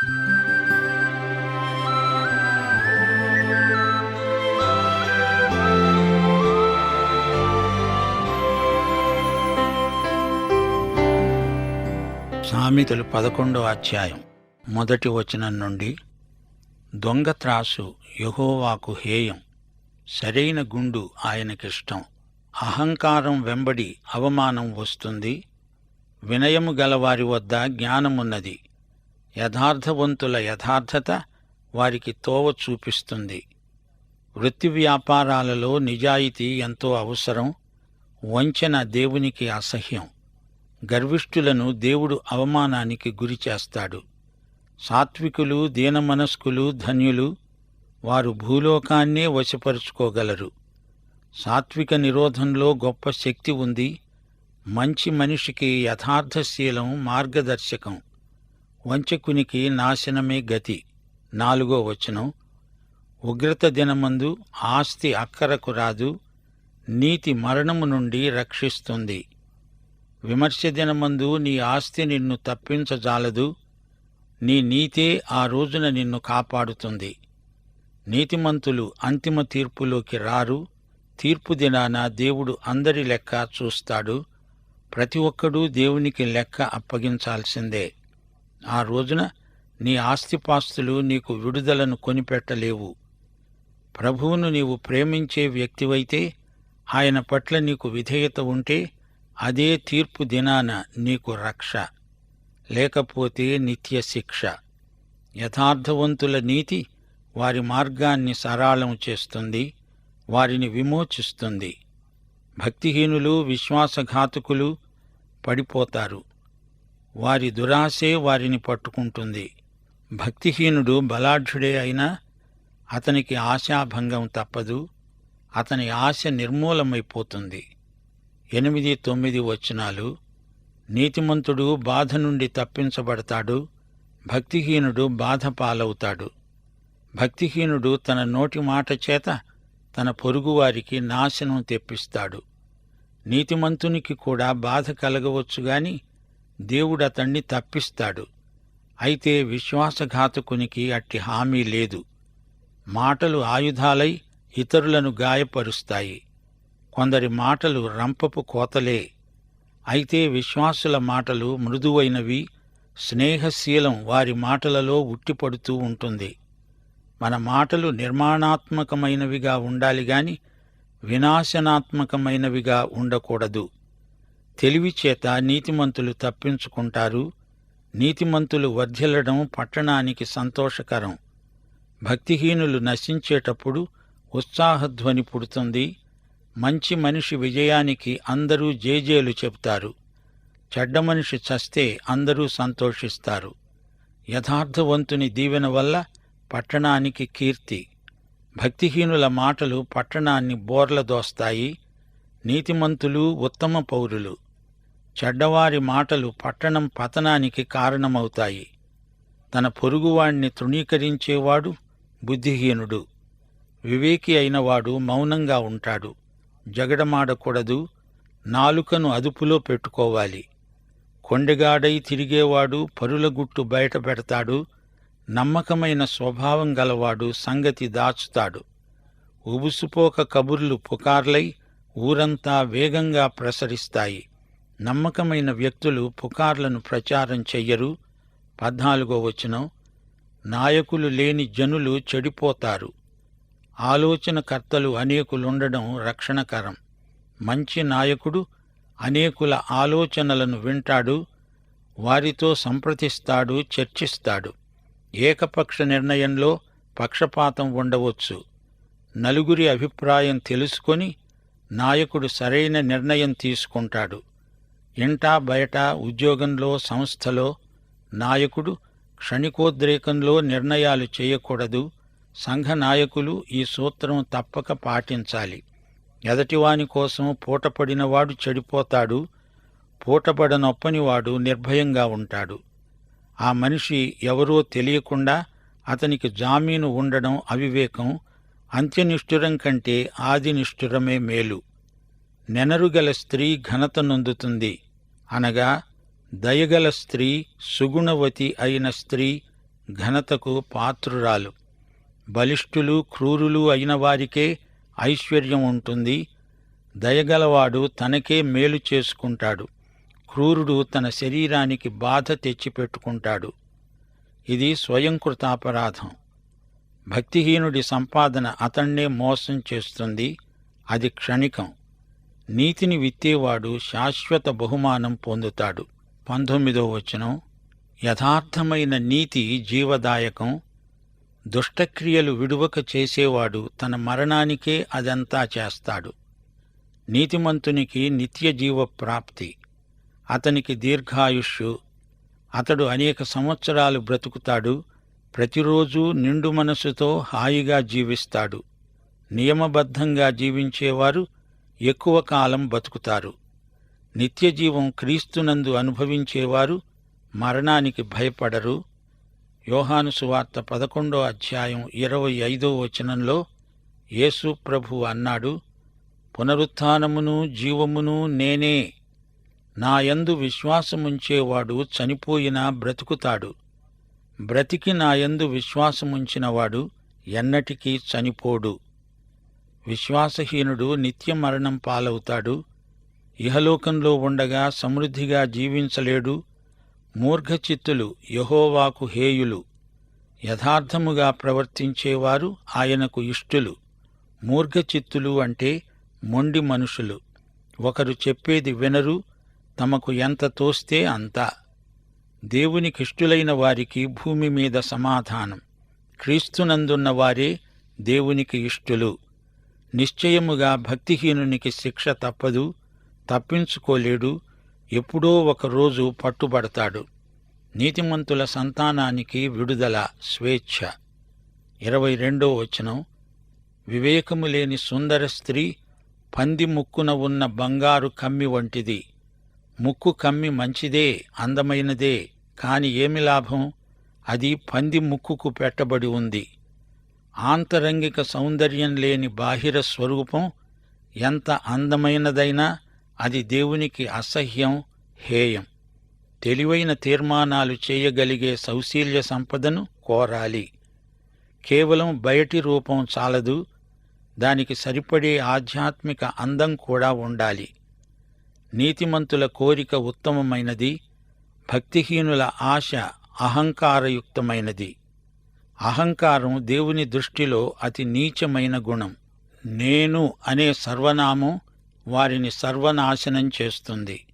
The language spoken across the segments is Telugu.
సామెతలు 11వ అధ్యాయం మొదటి వచనం నుండి. దొంగ త్రాసు యెహోవాకు హేయం, సరైన గుండు ఆయనకిష్టం. అహంకారం వెంబడి అవమానం వస్తుంది. వినయము గలవారి వద్ద జ్ఞానమున్నది. యథార్థవంతుల యథార్థత వారికి తోవ చూపిస్తుంది. వృత్తి వ్యాపారాలలో నిజాయితీ ఎంతో అవసరం. వంచన దేవునికి అసహ్యం. గర్విష్ఠులను దేవుడు అవమానానికి గురిచేస్తాడు. సాత్వికులు దీనమనస్కులు ధన్యులు, వారు భూలోకాన్నే వశపరుచుకోగలరు. సాత్విక నిరోధంలో గొప్ప శక్తి ఉంది. మంచి మనిషికి యథార్థశీలం మార్గదర్శకం. వంచకునికి నాశనమే గతి. 4వ వచనం. ఉగ్రత దినమందు ఆస్తి అక్కరకు రాదు, నీతి మరణము నుండి రక్షిస్తుంది. విమర్శ దినమందు నీ ఆస్తి నిన్ను తప్పించజాలదు, నీ నీతే ఆ రోజున నిన్ను కాపాడుతుంది. నీతిమంతులు అంతిమ తీర్పులోకి రారు. తీర్పు దినాన దేవుడు అందరి లెక్క చూస్తాడు. ప్రతి ఒక్కడూ దేవునికి లెక్క అప్పగించాల్సిందే. ఆ రోజున నీ ఆస్తిపాస్తులు నీకు విడుదలను కొనిపెట్టలేవు. ప్రభువును నీవు ప్రేమించే వ్యక్తివైతే, ఆయన పట్ల నీకు విధేయత ఉంటే, అదే తీర్పు దినాన నీకు రక్ష, లేకపోతే నిత్య శిక్ష. యథార్థవంతుల నీతి వారి మార్గాన్ని సరళం చేస్తుంది, వారిని విమోచిస్తుంది. భక్తిహీనులు విశ్వాసఘాతకులు పడిపోతారు. వారి దురాశే వారిని పట్టుకుంటుంది. భక్తిహీనుడు బలాఢ్యుడే అయినా అతనికి ఆశాభంగం తప్పదు. అతని ఆశ నిర్మూలమైపోతుంది. 8, 9 వచనాలు. నీతిమంతుడు బాధ నుండి తప్పించబడతాడు, భక్తిహీనుడు బాధ పాలవుతాడు. భక్తిహీనుడు తన నోటి మాట చేత తన పొరుగువారికి నాశనం తెప్పిస్తాడు. నీతిమంతునికి కూడా బాధ కలగవచ్చుగాని దేవుడతణ్ణి తప్పిస్తాడు. అయితే విశ్వాసఘాతకునికి అట్టి హామీ లేదు. మాటలు ఆయుధాలై ఇతరులను గాయపరుస్తాయి. కొందరి మాటలు రంపపు కోతలే. అయితే విశ్వాసుల మాటలు మృదువైనవి. స్నేహశీలం వారి మాటలలో ఉట్టిపడుతూ ఉంటుంది. మన మాటలు నిర్మాణాత్మకమైనవిగా ఉండాలి గాని వినాశనాత్మకమైనవిగా ఉండకూడదు. తెలివి చేత నీతిమంతులు తప్పించుకుంటారు. నీతిమంతులు వర్ధిల్లడం పట్టణానికి సంతోషకరం. భక్తిహీనులు నశించేటప్పుడు ఉత్సాహధ్వని పుడుతుంది. మంచి మనిషి విజయానికి అందరూ జేజేలు చెబుతారు. చెడ్డ మనిషి చస్తే అందరూ సంతోషిస్తారు. యథార్థవంతుని దీవెన వల్ల పట్టణానికి కీర్తి. భక్తిహీనుల మాటలు పట్టణాన్ని బోర్లదోస్తాయి. నీతిమంతులు ఉత్తమ పౌరులు. చెడ్డవారి మాటలు పట్టణం పతనానికి కారణమవుతాయి. తన పొరుగువాణ్ణి తృణీకరించేవాడు బుద్ధిహీనుడు. వివేకి అయినవాడు మౌనంగా ఉంటాడు. జగడమాడకూడదు. నాలుకను అదుపులో పెట్టుకోవాలి. కొండెగాడై తిరిగేవాడు పరుల గుట్టు బయట పెడతాడు. నమ్మకమైన స్వభావం గలవాడు సంగతి దాచుతాడు. ఉబుసుపోక కబుర్లు పుకార్లై ఊరంతా వేగంగా ప్రసరిస్తాయి. నమ్మకమైన వ్యక్తులు పుకార్లను ప్రచారం చెయ్యరు. 14వ వచనం. నాయకులు లేని జనులు చెడిపోతారు. ఆలోచనకర్తలు అనేకులుండడం రక్షణకరం. మంచి నాయకుడు అనేకుల ఆలోచనలను వింటాడు, వారితో సంప్రదిస్తాడు, చర్చిస్తాడు. ఏకపక్ష నిర్ణయంలో పక్షపాతం ఉండవచ్చు. నలుగురి అభిప్రాయం తెలుసుకొని నాయకుడు సరైన నిర్ణయం తీసుకుంటాడు. ఇంటా బయట ఉద్యోగంలో సంస్థలో నాయకుడు క్షణికోద్రేకంలో నిర్ణయాలు చేయకూడదు. సంఘ నాయకులు ఈ సూత్రం తప్పక పాటించాలి. ఎదటివాని కోసం పూటపడినవాడు చెడిపోతాడు, పూటపడనొప్పనివాడు నిర్భయంగా ఉంటాడు. ఆ మనిషి ఎవరో తెలియకుండా అతనికి జామీను ఉండడం అవివేకం. అంత్యనిష్ఠురం కంటే ఆది నిష్ఠురమే మేలు. నెనరుగల స్త్రీ ఘనత నొందుతుంది, అనగా దయగల స్త్రీ, సుగుణవతి అయిన స్త్రీ ఘనతకు పాత్రురాలు. బలిష్ఠులు క్రూరులు అయిన వారికే ఐశ్వర్యం ఉంటుంది. దయగలవాడు తనకే మేలు చేసుకుంటాడు. క్రూరుడు తన శరీరానికి బాధ తెచ్చిపెట్టుకుంటాడు. ఇది స్వయంకృతాపరాధం. భక్తిహీనుడి సంపాదన అతణ్ణే మోసం చేస్తుంది. అది క్షణికం. నీతిని విత్తేవాడు శాశ్వత బహుమానం పొందుతాడు. 19వ వచనం, యథార్థమైన నీతి జీవదాయకం. దుష్టక్రియలు విడువక చేసేవాడు తన మరణానికే అదంతా చేస్తాడు. నీతిమంతునికి నిత్యజీవ ప్రాప్తి. అతనికి దీర్ఘాయుష్షు. అతడు అనేక సంవత్సరాలు బ్రతుకుతాడు. ప్రతిరోజూ నిండు మనసుతో హాయిగా జీవిస్తాడు. నియమబద్ధంగా జీవించేవారు ఎక్కువ కాలం బతుకుతారు. నిత్యజీవం క్రీస్తునందు అనుభవించేవారు మరణానికి భయపడరు. యోహాను సువార్త 11వ అధ్యాయం 25వ వచనంలో యేసు ప్రభువు అన్నాడు, పునరుత్థానమును జీవమును నేనే. నాయందు విశ్వాసముంచేవాడు చనిపోయినా బ్రతుకుతాడు. బ్రతికి నాయందు విశ్వాసముంచినవాడు ఎన్నటికీ చనిపోడు. విశ్వాసహీనుడు నిత్య మరణం పాలవుతాడు. ఇహలోకంలో ఉండగా సమృద్ధిగా జీవించలేడు. మూర్ఘచిత్తులు యెహోవాకు హేయులు. యథార్థముగా ప్రవర్తించేవారు ఆయనకు ఇష్టులు. మూర్ఘచిత్తులు అంటే మొండి మనుషులు. ఒకరు చెప్పేది వినరు. తమకు ఎంత తోస్తే అంత. దేవునికిష్టులైన వారికి భూమి మీద సమాధానం. క్రీస్తునందున్న వారే దేవునికి ఇష్టులు. నిశ్చయముగా భక్తిహీనునికి శిక్ష తప్పదు. తప్పించుకోలేడు. ఎప్పుడో ఒకరోజు పట్టుబడతాడు. నీతిమంతుల సంతానానికి విడుదల, స్వేచ్ఛ. 22వ వచనం, వివేకము లేని సుందర స్త్రీ పంది ముక్కున ఉన్న బంగారు కమ్మి వంటిది. ముక్కు కమ్మి మంచిదే, అందమైనదే, కాని ఏమి లాభం? అది పంది ముక్కుకు పెట్టబడి ఉంది. ఆంతరంగిక సౌందర్యం లేని బాహిర స్వరూపం ఎంత అందమైనదైనా అది దేవునికి అసహ్యం, హేయం. తెలివైన తీర్మానాలు చేయగలిగే సౌశీల్య సంపదను కోరాలి. కేవలం బయటి రూపం చాలదు. దానికి సరిపడే ఆధ్యాత్మిక అందం కూడా ఉండాలి. నీతిమంతుల కోరిక ఉత్తమమైనది. భక్తిహీనుల ఆశ అహంకారయుక్తమైనది. అహంకారం దేవుని దృష్టిలో అతి నీచమైన గుణం. నేను అనే సర్వనామం వారిని సర్వనాశనం చేస్తుంది.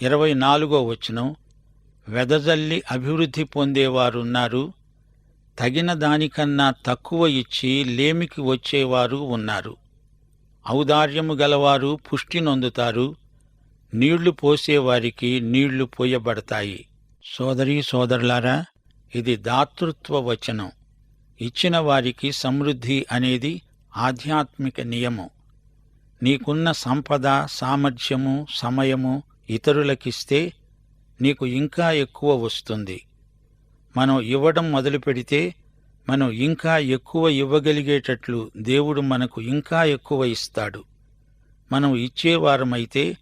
24వ వచనం, వెదజల్లి అభివృద్ధి పొందేవారున్నారు. తగిన దానికన్నా తక్కువ ఇచ్చి లేమికి వచ్చేవారు ఉన్నారు. ఔదార్యము గలవారు పుష్టి నొందుతారు. నీళ్లు పోసేవారికి నీళ్లు పోయబడతాయి. సోదరీ సోదరులారా, ఇది దాతృత్వ వచనం. ఇచ్చిన వారికి సమృద్ధి అనేది ఆధ్యాత్మిక నియమం. నీకున్న సంపద, సామర్థ్యము, సమయము ఇతరులకిస్తే నీకు ఇంకా ఎక్కువ వస్తుంది. మనం ఇవ్వడం మొదలుపెడితే మనం ఇంకా ఎక్కువ ఇవ్వగలిగేటట్లు దేవుడు మనకు ఇంకా ఎక్కువ ఇస్తాడు. మనం ఇచ్చేవారమైతే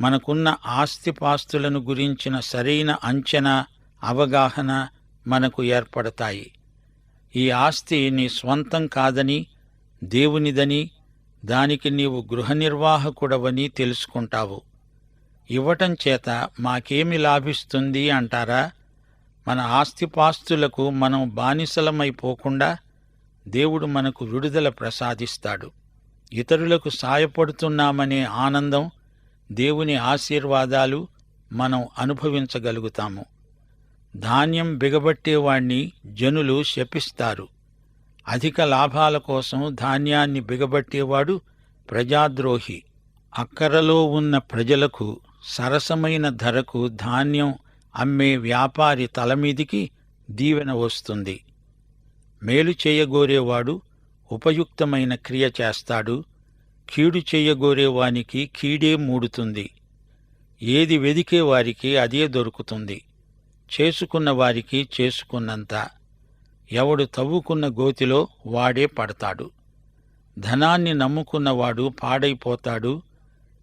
మనకున్న ఆస్తిపాస్తులను గురించిన సరైన అంచనా, అవగాహన మనకు ఏర్పడతాయి. ఈ ఆస్తి నీ స్వంతం కాదని, దేవునిదని, దానికి నీవు గృహ నిర్వాహకుడవని తెలుసుకుంటావు. ఇవ్వటం చేత మాకేమి లాభిస్తుంది అంటారా? మన ఆస్తిపాస్తులకు మనం బానిసలమైపోకుండా దేవుడు మనకు విడుదల ప్రసాదిస్తాడు. ఇతరులకు సాయపడుతున్నామనే ఆనందం, దేవుని ఆశీర్వాదాలు మనం అనుభవించగలుగుతాము. ధాన్యం బిగబట్టేవాణ్ణి జనులు శపిస్తారు. అధిక లాభాల కోసం ధాన్యాన్ని బిగబట్టేవాడు ప్రజాద్రోహి. అక్కరలో ఉన్న ప్రజలకు సరసమైన ధరకు ధాన్యం అమ్మే వ్యాపారి తలమీదికి దీవెన వస్తుంది. మేలు చేయగోరేవాడు ఉపయుక్తమైన క్రియ చేస్తాడు. కీడు చెయ్యగోరేవానికి కీడే మూడుతుంది. ఏది వెదికేవారికి అదే దొరుకుతుంది. చేసుకున్న వారికి చేసుకున్నంత. ఎవడు తవ్వుకున్న గోతిలో వాడే పడతాడు. ధనాన్ని నమ్ముకున్నవాడు పాడైపోతాడు.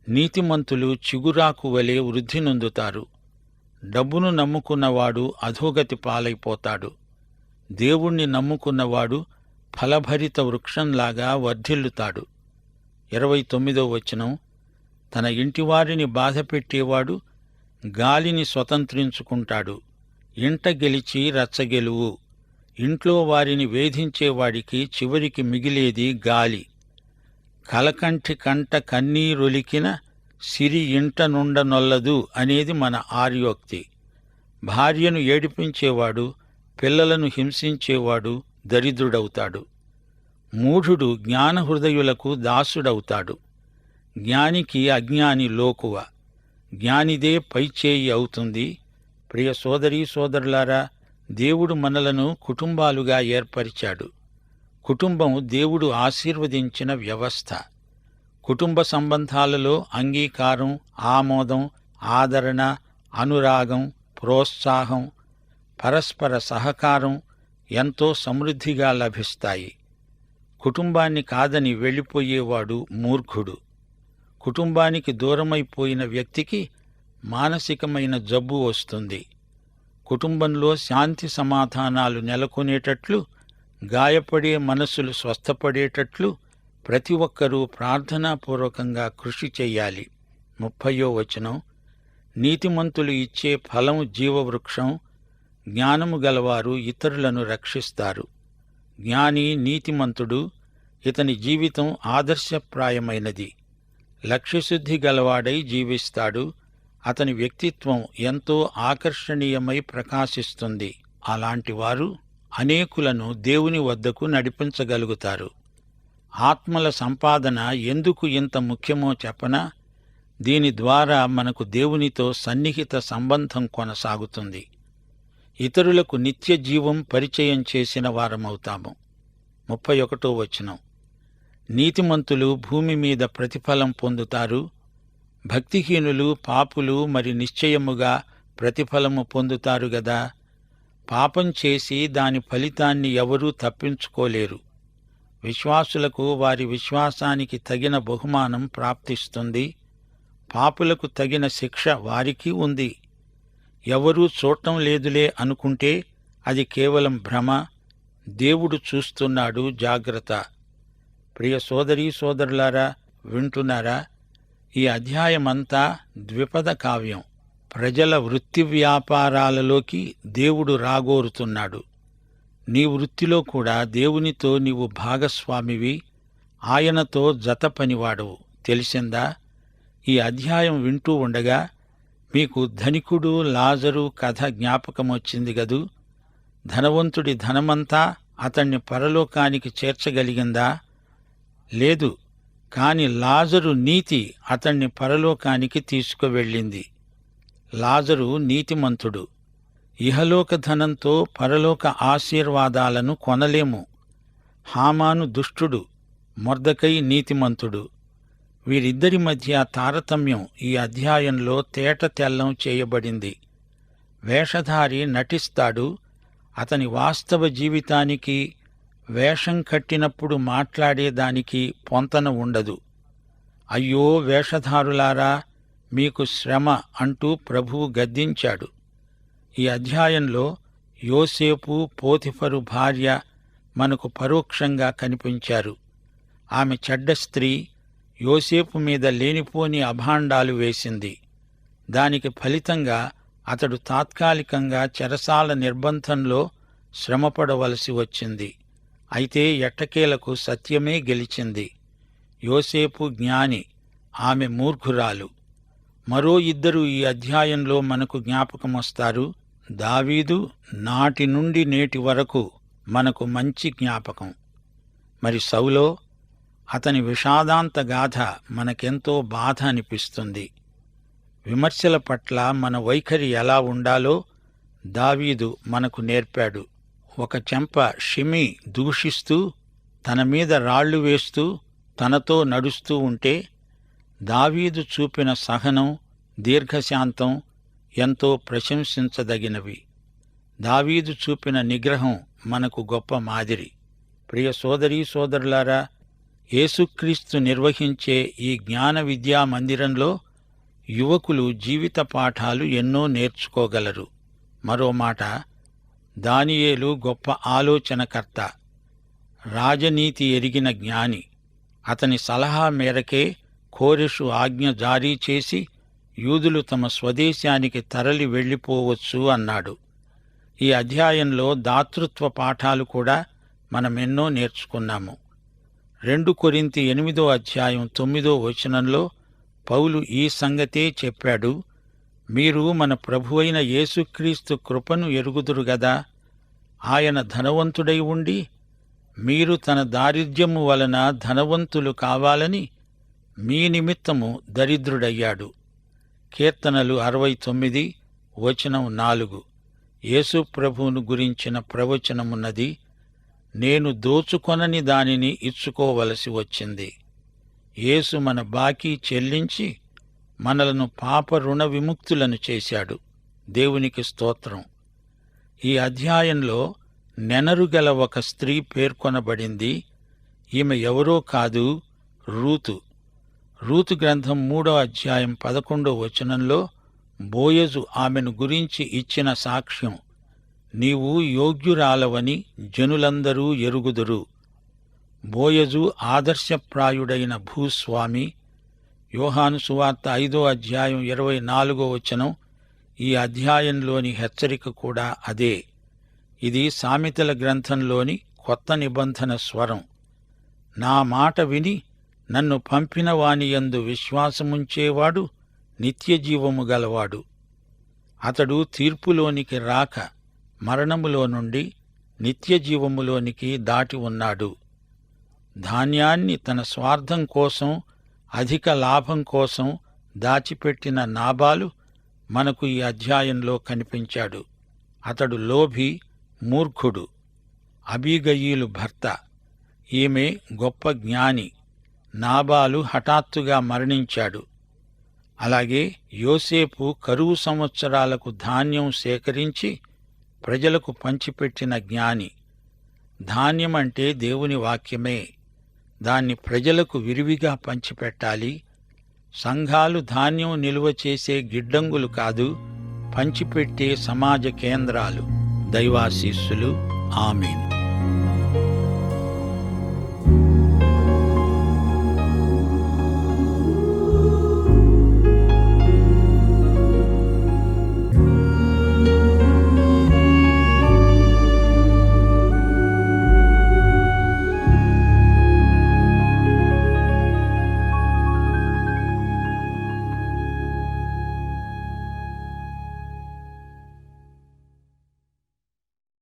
నీతిమంతులు చిగురాకు వలె వృద్ధి నొందుతారు. డబ్బును నమ్ముకున్నవాడు అధోగతి పాలైపోతాడు. దేవుణ్ణి నమ్ముకున్నవాడు ఫలభరిత వృక్షంలాగా వర్ధిల్లుతాడు. 29వ వచనం, తన ఇంటివారిని బాధపెట్టేవాడు గాలిని స్వతంత్రించుకుంటాడు. ఇంట గెలిచి రచ్చగెలువు. ఇంట్లో వారిని వేధించేవాడికి చివరికి మిగిలేది గాలి. కలకంఠి కంట కన్నీరొలికిన సిరి ఇంట నుండనొల్లదు అనేది మన ఆర్యోక్తి. భార్యను ఏడిపించేవాడు, పిల్లలను హింసించేవాడు దరిద్రుడవుతాడు. మూఢుడు జ్ఞానహృదయులకు దాసుడవుతాడు. జ్ఞానికి అజ్ఞాని లోకువ. జ్ఞానిదే పైచేయి అవుతుంది. ప్రియ సోదరీ సోదరులారా, దేవుడు మనలను కుటుంబాలుగా ఏర్పరిచాడు. కుటుంబం దేవుడు ఆశీర్వదించిన వ్యవస్థ. కుటుంబ సంబంధాలలో అంగీకారం, ఆమోదం, ఆదరణ, అనురాగం, ప్రోత్సాహం, పరస్పర సహకారం ఎంతో సమృద్ధిగా లభిస్తాయి. కుటుంబాన్ని కాదని వెళ్ళిపోయేవాడు మూర్ఖుడు. కుటుంబానికి దూరమైపోయిన వ్యక్తికి మానసికమైన జబ్బు వస్తుంది. కుటుంబంలో శాంతి సమాధానాలు నెలకొనేటట్లు, గాయపడే మనసులు స్వస్థపడేటట్లు ప్రతి ఒక్కరూ ప్రార్థనాపూర్వకంగా కృషి చెయ్యాలి. 30వ వచనం, నీతిమంతులు ఇచ్చే ఫలం జీవవృక్షం. జ్ఞానము గలవారు ఇతరులను రక్షిస్తారు. జ్ఞాని నీతిమంతుడు. ఇతని జీవితం ఆదర్శప్రాయమైనది. లక్ష్యశుద్ధి గలవాడై జీవిస్తాడు. అతని వ్యక్తిత్వం ఎంతో ఆకర్షణీయమై ప్రకాశిస్తుంది. అలాంటివారు అనేకులను దేవుని వద్దకు నడిపించగలుగుతారు. ఆత్మల సంపాదన ఎందుకు ఇంత ముఖ్యమో చెప్పనా? దీని ద్వారా మనకు దేవునితో సన్నిహిత సంబంధం కొనసాగుతుంది. ఇతరులకు నిత్య జీవం పరిచయం చేసిన వారమవుతాము. 31వ వచనం, నీతిమంతులు భూమి మీద ప్రతిఫలం పొందుతారు. భక్తిహీనులు, పాపులు మరి నిశ్చయముగా ప్రతిఫలము పొందుతారు గదా. పాపం చేసి దాని ఫలితాన్ని ఎవరూ తప్పించుకోలేరు. విశ్వాసులకు వారి విశ్వాసానికి తగిన బహుమానం ప్రాప్తిస్తుంది. పాపులకు తగిన శిక్ష వారికి ఉంది. ఎవరూ చూడటం లేదులే అనుకుంటే అది కేవలం భ్రమ. దేవుడు చూస్తున్నాడు, జాగ్రత్త. ప్రియ సోదరీ సోదరులారా, వింటున్నారా? ఈ అధ్యాయమంతా ద్విపద కావ్యం. ప్రజల వృత్తి వ్యాపారాలలోకి దేవుడు రాగోరుతున్నాడు. నీ వృత్తిలో కూడా దేవునితో నీవు భాగస్వామివి, ఆయనతో జత పనివాడవు. తెలిసిందా? ఈ అధ్యాయం వింటూ ఉండగా మీకు ధనికుడు లాజరు కథ జ్ఞాపకమొచ్చింది గదూ. ధనవంతుడి ధనమంతా అతణ్ణి పరలోకానికి చేర్చగలిగిందా? లేదు. కాని లాజరు నీతి అతణ్ణి పరలోకానికి తీసుకువెళ్ళింది. లాజరు నీతిమంతుడు. ఇహలోక ధనంతో పరలోక ఆశీర్వాదాలను కొనలేము. హామాను దుష్టుడు, మొర్దెకై నీతిమంతుడు. వీరిద్దరి మధ్య తారతమ్యం ఈ అధ్యాయంలో తేట తెల్లం చేయబడింది. వేషధారి నటిస్తాడు. అతని వాస్తవ జీవితానికి, వేషం కట్టినప్పుడు మాట్లాడేదానికి పొంతన ఉండదు. అయ్యో వేషధారులారా, మీకు శ్రమ అంటూ ప్రభువు గద్దించాడు. ఈ అధ్యాయంలో యోసేపు, పోతిఫరు భార్య మనకు పరోక్షంగా కనిపించారు. ఆమె చెడ్డ స్త్రీ. యోసేపు మీద లేనిపోని అభాండాలు వేసింది. దానికి ఫలితంగా అతడు తాత్కాలికంగా చెరసాల నిర్బంధంలో శ్రమపడవలసి వచ్చింది. అయితే ఎట్టకేలకు సత్యమే గెలిచింది. యోసేపు జ్ఞాని, ఆమె మూర్ఖురాలు. మరో ఇద్దరు ఈ అధ్యాయంలో మనకు జ్ఞాపకమొస్తారు. దావీదు నాటి నుండి నేటి వరకు మనకు మంచి జ్ఞాపకం. మరి సౌలో, అతని విషాదాంత గాథ మనకెంతో బాధ అనిపిస్తుంది. విమర్శల పట్ల మన వైఖరి ఎలా ఉండాలో దావీదు మనకు నేర్పాడు. ఒక చెంప షిమి దూషిస్తూ, తన మీద రాళ్లు వేస్తూ, తనతో నడుస్తూ ఉంటే దావీదు చూపిన సహనం, దీర్ఘశాంతం ఎంతో ప్రశంసించదగినవి. దావీదు చూపిన నిగ్రహం మనకు గొప్ప మాదిరి. ప్రియ సోదరీ సోదరులారా, యేసుక్రీస్తు నిర్వహించే ఈ జ్ఞాన విద్యా మందిరంలో యువకులు జీవిత పాఠాలు ఎన్నో నేర్చుకోగలరు. మరో మాట, దానియేలు గొప్ప ఆలోచనకర్త, రాజనీతి ఎరిగిన జ్ఞాని. అతని సలహా మేరకే కోరెషు ఆజ్ఞ జారీ చేసి యూదులు తమ స్వదేశానికి తరలి వెళ్ళిపోవచ్చు అన్నాడు. ఈ అధ్యాయంలో దాతృత్వ పాఠాలు కూడా మనమెన్నో నేర్చుకున్నాము. 2 కొరింథీ 8వ అధ్యాయం 9వ వచనంలో పౌలు ఈ సంగతే చెప్పాడు. మీరు మన ప్రభువైన యేసుక్రీస్తు కృపను ఎరుగుదురు గదా. ఆయన ధనవంతుడై ఉండి మీరు తన దారిద్ర్యము వలన ధనవంతులు కావాలని మీ నిమిత్తము దరిద్రుడయ్యాడు. కీర్తనలు 69 వచనం 4. యేసు ప్రభువును గురించిన ప్రవచనమున్నది, నేను దోచుకొనని దానిని ఇచ్చుకోవలసి వచ్చింది. యేసు మన బాకీ చెల్లించి మనలను పాప రుణ విముక్తులను చేశాడు. దేవునికి స్తోత్రం. ఈ అధ్యాయంలో నెనరుగల ఒక స్త్రీ పేర్కొనబడింది. ఈమె ఎవరో కాదు, రూతు. రూతు గ్రంథం 3వ అధ్యాయం 11వ వచనంలో బోయజు ఆమెను గురించి ఇచ్చిన సాక్ష్యం, నీవు యోగ్యురాలవని జనులందరూ ఎరుగుదురు. బోయజు ఆదర్శప్రాయుడైన భూస్వామి. యోహాను సువార్త 5వ అధ్యాయం 24వ వచనం ఈ అధ్యాయంలోని హెచ్చరిక కూడా అదే. ఇది సామెతల గ్రంథంలోని కొత్త నిబంధన స్వరం. నా మాట విని నన్ను పంపిన వానియందు విశ్వాసముంచేవాడు నిత్యజీవము గలవాడు. అతడు తీర్పులోనికి రాక మరణములో నుండి నిత్యజీవములోనికి దాటి ఉన్నాడు. ధాన్యాన్ని తన స్వార్థం కోసం, అధిక లాభం కోసం దాచిపెట్టిన నాబాలు మనకు ఈ అధ్యాయంలో కనిపించాడు. అతడు లోభి, మూర్ఖుడు. అబీగయీలు భర్త. ఈమె గొప్ప జ్ఞాని. నాబాలు హఠాత్తుగా మరణించాడు. అలాగే యోసేపు కరువు సంవత్సరాలకు ధాన్యం సేకరించి ప్రజలకు పంచిపెట్టిన జ్ఞాని. ధాన్యమంటే దేవుని వాక్యమే. దాన్ని ప్రజలకు విరివిగా పంచిపెట్టాలి. సంఘాలు ధాన్యం నిలువ చేసే గిడ్డంగులు కాదు, పంచిపెట్టే సమాజ కేంద్రాలు. దైవాశీస్సులు. ఆమేన్.